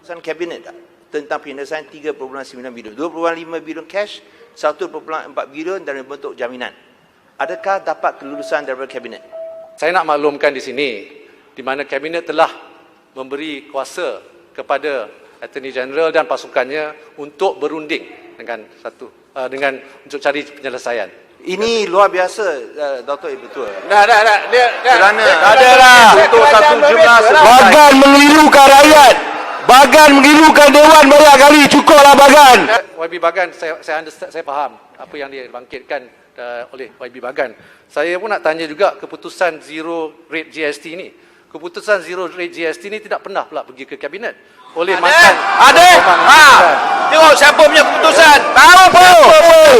Keputusan Kabinet tentang penyelesaian 3.9 bilion, 2.5 bilion cash, 1.4 bilion dalam bentuk jaminan. Adakah dapat kelulusan daripada Kabinet? Saya nak maklumkan di sini, di mana Kabinet telah memberi kuasa kepada Attorney General dan pasukannya untuk berunding dengan untuk cari penyelesaian. Ini luar biasa, Dr. Betul. Kerana adalah untuk satu jumlah Bagan mengelirukan rakyat. Bagan mengelirukan Dewan banyak kali. Cukuplah Bagan. YB Bagan, saya faham apa yang dibangkitkan oleh YB Bagan. Saya pun nak tanya juga keputusan zero rate GST ini. Keputusan zero rate GST ini tidak pernah pula pergi ke Kabinet oleh mantan. Tengok siapa punya keputusan. Tahu apa?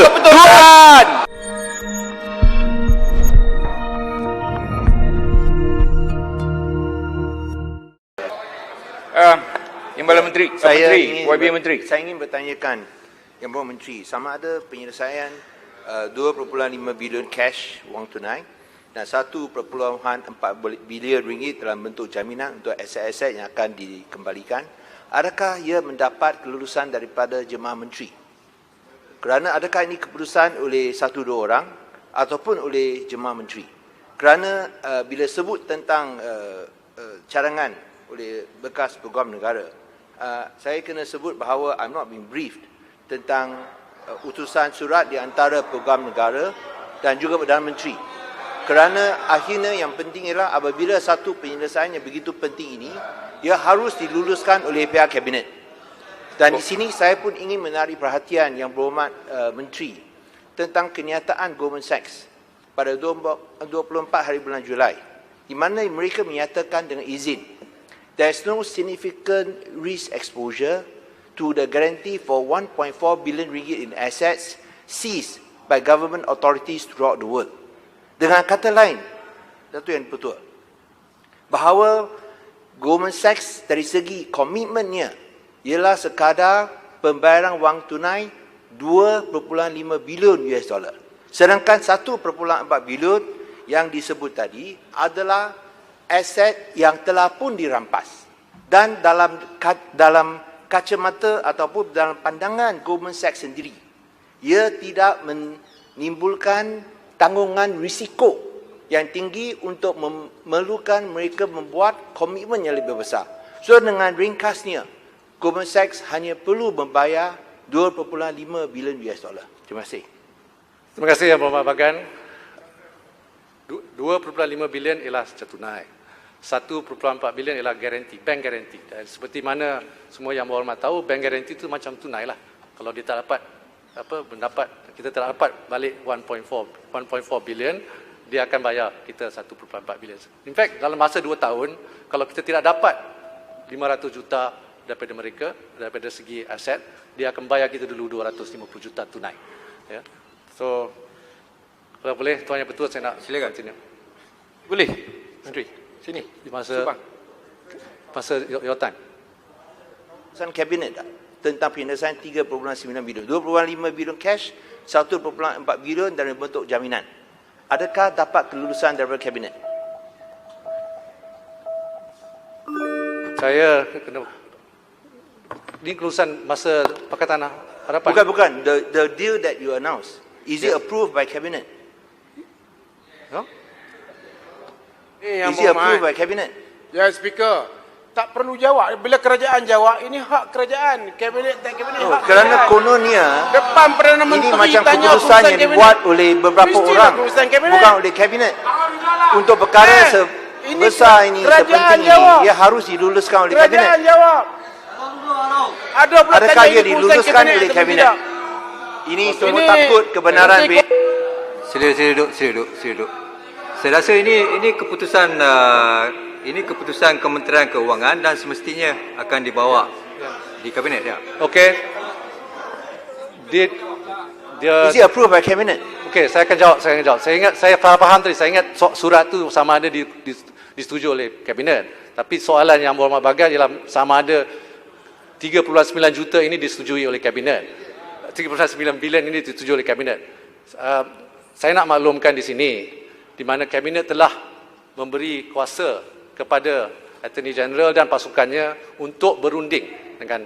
Keputusan. Yang Bala Menteri, YB Menteri. Saya ingin bertanyakan Yang Bala Menteri, sama ada penyelesaian 2.5 bilion cash wang tunai dan 1.4 bilion ringgit dalam bentuk jaminan untuk aset-aset yang akan dikembalikan. Adakah ia mendapat kelulusan daripada jemaah menteri? Kerana adakah ini keputusan oleh 1-2 orang ataupun oleh jemaah menteri? Kerana bila sebut tentang cadangan oleh bekas peguam negara, saya kena sebut bahawa I'm not being briefed tentang utusan surat di antara peguam negara dan juga Perdana Menteri. Kerana akhirnya yang penting ialah apabila satu penyelesaian yang begitu penting ini, ia harus diluluskan oleh pihak Kabinet. Dan di sini saya pun ingin menarik perhatian Yang Berhormat Menteri tentang kenyataan Goldman Sachs pada 24 hari bulan Julai, di mana mereka menyatakan dengan izin, there is no significant risk exposure to the guarantee for 1.4 billion ringgit in assets seized by government authorities throughout the world. Dengan kata lain, Datuk Yang Dipertua, bahawa Goldman Sachs dari segi komitmennya ialah sekadar pembayaran wang tunai 2.5 bilion US dollar. Sedangkan 1.4 bilion yang disebut tadi adalah aset yang telah pun dirampas. Dan dalam kacamata ataupun dalam pandangan Goldman Sachs sendiri, ia tidak menimbulkan tanggungan risiko yang tinggi untuk memerlukan mereka membuat komitmen yang lebih besar. So dengan ringkasnya, Goldman Sachs hanya perlu membayar 2.5 bilion US dollar. Terima kasih. Terima kasih Yang Berhormat Bagan. 2.5 bilion ialah secara tunai. 1.4 bilion ialah garanti, bank garanti. Dan seperti mana semua yang berhormat tahu, bank garanti itu macam tunai lah. Kalau dia tak dapat kita tak dapat balik 1.4 bilion, dia akan bayar kita 1.4 bilion. In fact, dalam masa 2 tahun, kalau kita tidak dapat 500 juta daripada mereka, daripada segi aset, dia akan bayar kita dulu 250 juta tunai. Ya. So, kalau boleh, Tuan Yang Bertua, saya nak silakan. Sini. Boleh. Menteri. Sini. Di masa your time. Keputusan Kabinet tentang penyelesaian 3.9 bilion, 2.5 bilion cash, 1.4 bilion dalam bentuk jaminan. Adakah dapat kelulusan daripada Kabinet? Saya kena ini kelulusan masa Pakatan Harapan. Bukan. The deal that you announced, is it approved by Cabinet? No? Is it approved by Cabinet? Ya, Speaker. Tak perlu jawab. Bila kerajaan jawab, ini hak kerajaan. Kabinet, tak kabinet, hak Kerana kerajaan. kononnya, Depan Perdana ini Menteri macam tanya keputusan yang dibuat oleh beberapa Mestilah orang, keputusan Kabinet. bukan oleh Kabinet. Untuk perkara sebesar ini, kerajaan sepenting jawab. ini, ia harus diluluskan oleh Kerajaan Kabinet. jawab. Ada pula Adakah tanya ia ini keputusan diluluskan oleh ataupun Kabinet? tidak. Ini semua Ini- takut kebenaran. Sila duduk. Saya rasa ini keputusan Kementerian Keuangan dan semestinya akan dibawa di Kabinet ya. Okey. Dia Is it approved by Cabinet? okey, saya akan jawab. Saya ingat, saya faham tadi. Saya ingat surat tu sama ada disetujui oleh Kabinet. Tapi soalan Yang Berhormat Bagan ialah sama ada 3.9 juta ini disetujui oleh Kabinet. 3.9 bilion ini disetujui oleh Kabinet. Saya nak maklumkan di sini, di mana Kabinet telah memberi kuasa kepada Attorney General dan pasukannya untuk berunding dengan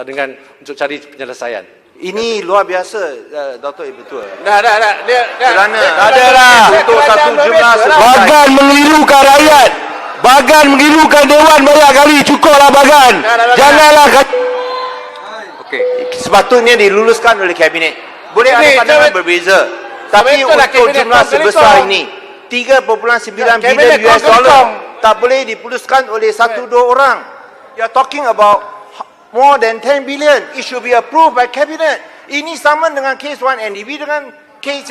dengan untuk cari penyelesaian. Ini luar biasa, Dr. Betul. Dah. Kerana Adalah untuk satu jumlah selesai. Bagan mengelirukan rakyat. Bagan mengelirukan Dewan banyak kali. Cukuplah Bagan. Janganlah Okey. Sepatutnya diluluskan oleh Kabinet. Boleh ada pandangan berbeza. Tapi betul lah, untuk Kabinet jumlah Kongres sebesar Kong. ini, 3.9 Kabinet bilion US Kongres dollar Kong. tak boleh diputuskan oleh 1-2 orang. You are talking about more than 10 billion. It should be approved by Cabinet. Ini sama dengan kes 1MDB dengan kes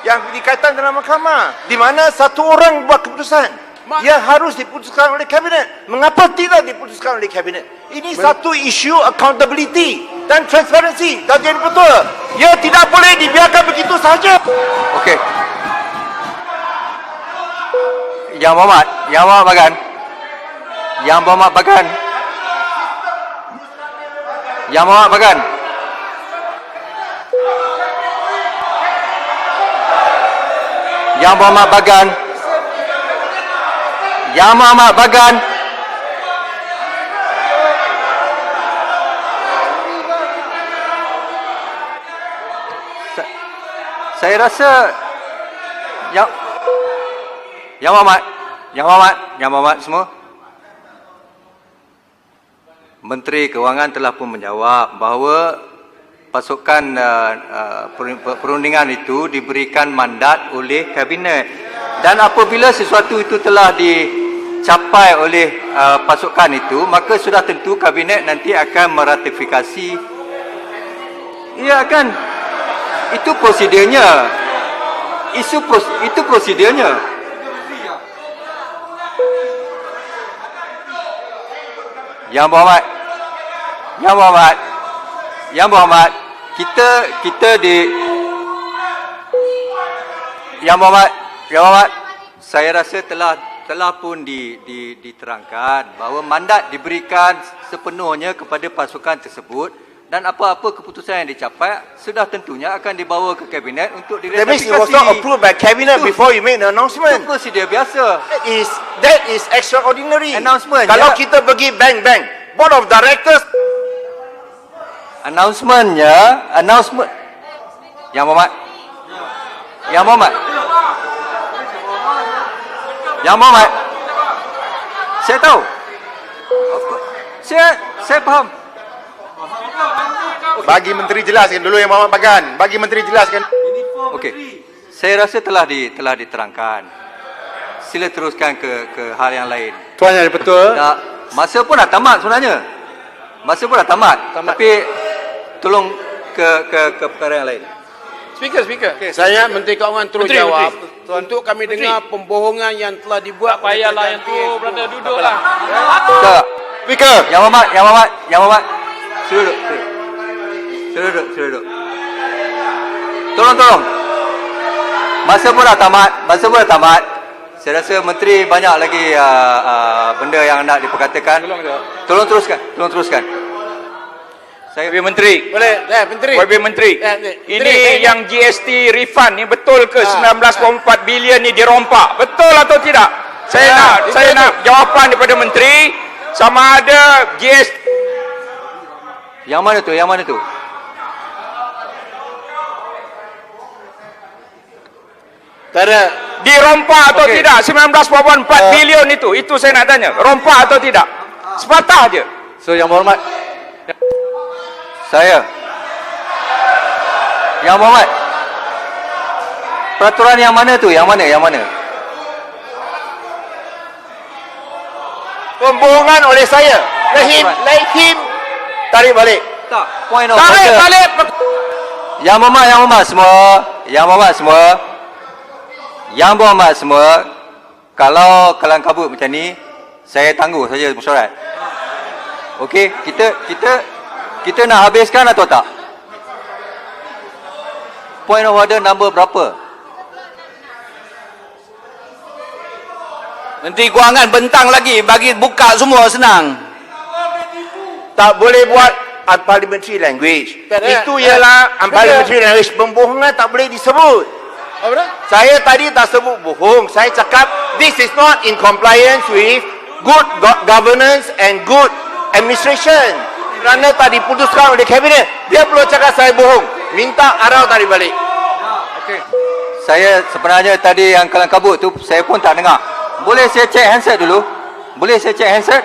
yang dikaitan dalam mahkamah. Di mana satu orang buat keputusan. Yang harus diputuskan oleh Kabinet. Mengapa tidak diputuskan oleh Kabinet? Ini satu isu accountability dan transparancy. Dan jadi betul. Ya tidak boleh dibiarkan begitu sahaja. Okey. Yang Berhormat Bagan. Yang Berhormat Bagan. Yang Berhormat Bagan. Yang Berhormat Bagan. Yang Berhormat Bagan. Saya rasa Yang Berhormat semua. Menteri Kewangan telah pun menjawab bahawa pasukan perundingan itu diberikan mandat oleh Kabinet. Dan apabila sesuatu itu telah dicapai oleh pasukan itu, maka sudah tentu Kabinet nanti akan meratifikasi. Ia akan. Itu prosedurnya. Itu prosedurnya. Yang Berhormat, kita di Yang Berhormat, saya rasa telah pun diterangkan bahawa mandat diberikan sepenuhnya kepada pasukan tersebut dan apa-apa keputusan yang dicapai sudah tentunya akan dibawa ke Kabinet untuk That means it was diratifikasi. not approved by Cabinet before you make the Itu announcement. prosedur biasa. That is extraordinary. Announcement, Kalau ya. kita pergi bank, board of directors. Announcement. Yang Berhormat. Saya tahu. Saya faham. Bagi menteri jelaskan dulu Yang Berhormat Bagan. Bagi menteri jelaskan. Okey. Saya rasa telah diterangkan. Sila teruskan ke hal yang lain. Tuan Yang Betul. Masa pun dah tamat sebenarnya. Tapi tolong ke perkara yang lain. Speaker. Saya Menteri Keuangan terus Menteri, jawab. Menteri. Untuk kami dengar pembohongan yang telah dibuat. Tak payahlah yang tu, berada duduklah. Tak. Speaker. Yang Berhormat. Sila duduk. Tolong. Masa pun dah tamat. Saya rasa menteri banyak lagi benda yang nak diperkatakan. Tolong teruskan. Saya Menteri. Boleh. Menteri. Menteri. Ini yang GST refund ni betul ke 19.4 bilion ni dirompak? Betul atau tidak? Saya nak jawapan daripada menteri sama ada GST Yang mana tu? dirompak atau Okey. tidak 19.4 bilion itu saya nak tanya. Rompak atau tidak? Sepatah je. So Yang Berhormat, Saya. Yang Berhormat. Peraturan yang mana tu? Yang mana? Pembohongan oleh saya. Let him tarik balik. Tak. Point of Tarik order. balik. Yang Berhormat semua. Kalau kelang kabut macam ni, saya tangguh saja mesyuarat. Okey, kita nak habiskan atau tak? Point of order number berapa? Menteri Kewangan bentang lagi, bagi buka semua senang. Tak boleh buat unparliamentary language. Itu ialah unparliamentary language. Pembohongan tak boleh disebut. Apa dah? Saya tadi tak sebut bohong. Saya cakap this is not in compliance with good governance and good administration. Kerana tak diputuskan oleh kabinet. Dia perlu cakap saya bohong. Minta arau tarik balik. Okey. Saya sebenarnya tadi yang kelang kabut tu saya pun tak dengar. Boleh saya cek handset dulu? Boleh saya cek handset?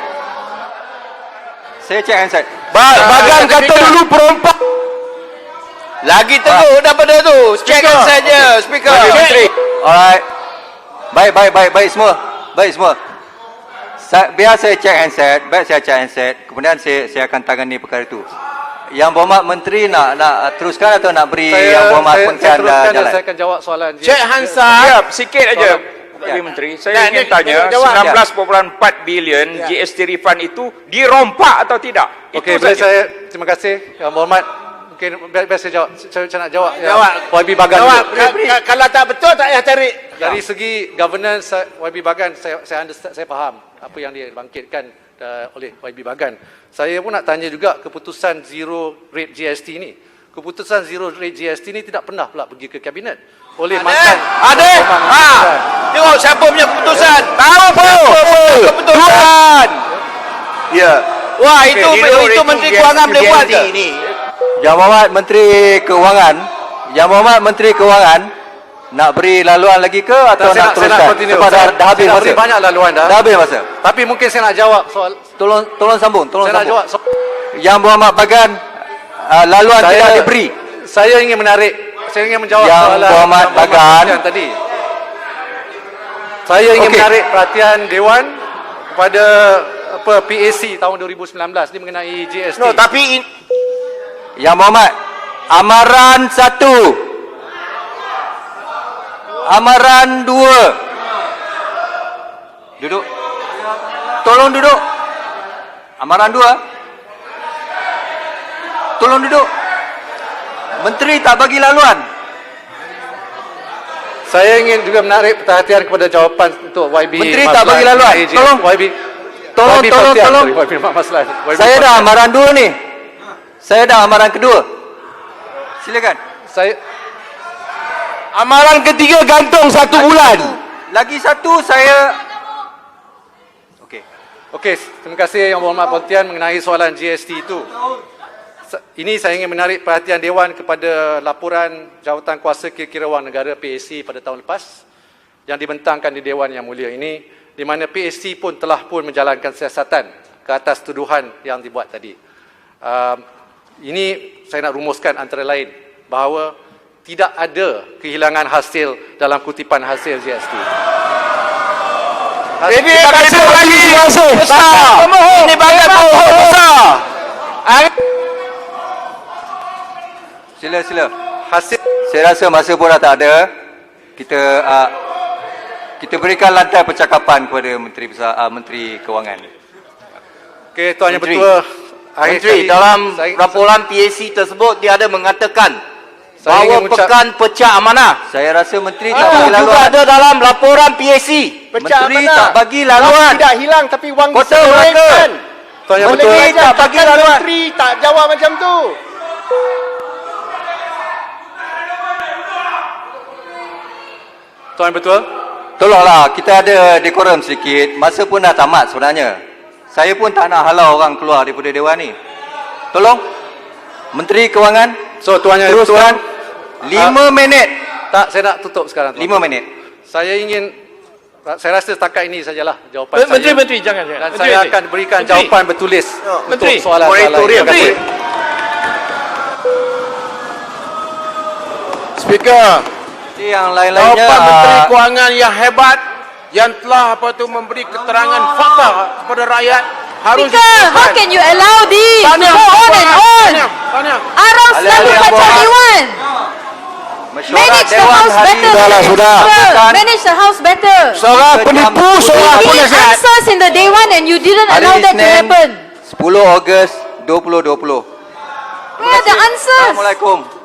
Saya cek handset. Bagan kata dulu perompak. Lagi teruk daripada tu. Cek saja speaker. Menteri. Alright. Baik semua. Baik semua. Biar saya cek handset, kemudian saya akan tangani perkara itu. Yang Berhormat Menteri nak teruskan atau nak beri Yang Berhormat Pengsian teruskan dan jalan? saya akan jawab soalan Cik Hansa. Siap, sikit aja. Pak Menteri, saya ingin tanya 19.4 bilion GST refund itu dirompak atau tidak? Okey, Itu boleh saja. saya terima kasih Yang Berhormat. Mungkin biar saya jawab. Saya nak jawab. Jawab. YB Bagan. Jawab. dulu. Kalau tak betul tak payah tarik. Dari segi governance YB Bagan, saya understand, saya faham apa yang dibangkitkan oleh YB Bagan. Saya pun nak tanya juga keputusan zero rate GST ni. Keputusan zero rate GST ni tidak pernah pula pergi ke kabinet oleh mantan. Ada. Tengok siapa punya keputusan. Tahu pun. Keputusan. Ya. Wah, itu Menteri Kewangan boleh buat ke? Yang Berhormat Menteri Kewangan nak beri laluan lagi ke atau nak teruskan? Sebab dah habis masa. Beri banyak laluan dah. Dah habis masa. Tapi mungkin saya nak jawab soal. Tolong sambung. Saya nak jawab soal. Yang Berhormat Bagan laluan tidak diberi. Saya ingin menjawab Yang soalan Berhormat Bagan tadi. Saya ingin menarik perhatian Dewan kepada PAC tahun 2019 ni mengenai GST. No, tapi Yang Berhormat, amaran 1, amaran 2. Duduk. Tolong duduk. Amaran 2. Tolong duduk. Menteri tak bagi laluan. Saya ingin juga menarik perhatian kepada jawapan untuk YB. Menteri tak bagi laluan. Tolong. Tolong. YB Maslan. Saya dah amaran 2 ni. Saya dah amaran kedua. Silakan. amaran ketiga gantung 1 bulan. Lagi satu saya. Okey, terima kasih Yang Berhormat Pontian mengenai soalan GST itu. Ini saya ingin menarik perhatian Dewan kepada laporan Jawatan Kuasa Kira-kira Wang Negara PAC pada tahun lepas yang dibentangkan di Dewan Yang Mulia ini, di mana PAC pun telah menjalankan siasatan ke atas tuduhan yang dibuat tadi. Ini saya nak rumuskan antara lain bahawa tidak ada kehilangan hasil dalam kutipan hasil GST. Ini kasih lagi besar. Ini bagai bohong besar. Sila. Hasil Saya rasa masa pun dah tak ada. Kita berikan lantai percakapan kepada Menteri Kewangan. Okey, Tuan Yang Menteri. Bertua. Menteri, dalam laporan PAC tersebut dia ada mengatakan bahawa pekan pecah amanah. Saya rasa Menteri tak bagi Juga laluan. ada dalam laporan PAC. Menteri tak bagi laluan. Tidak hilang tapi wang Kota diselewengkan. Tuan Yang Bertua. Menteri tak bagi laluan. Menteri tak jawab macam tu. Tuan Yang Bertua. Tolonglah, kita ada dekorum sedikit. Masa pun dah tamat sebenarnya. Saya pun tak nak halau orang keluar daripada Dewan ni. Tolong. Menteri Kewangan. So Tuan Yang Teruskan. 5 minit. Tak, saya nak tutup sekarang. 5 minit. Saya rasa setakat ini sajalah jawapan saya. Menteri, jangan. Dan saya akan berikan jawapan bertulis untuk Menteri, soalan-soalan. moratorium. Terima kasih. Speaker, Yang lain-lainnya. jawapan Menteri Kewangan yang hebat yang telah memberi keterangan fakta kepada rakyat harus Speaker, how can you allow this to go on and on? Arau selalu Alih-alih yang macam buat. Dewan. Mesyuarat Manage the Dewan house hari better. ini. sudah. Speaker, manage the house better. Seorang penipu, seorang We need penasihat. answers in the Dewan and you didn't Hari allow that to Isnin, happen. 10 Ogos 2020. Where are the answers? Assalamualaikum.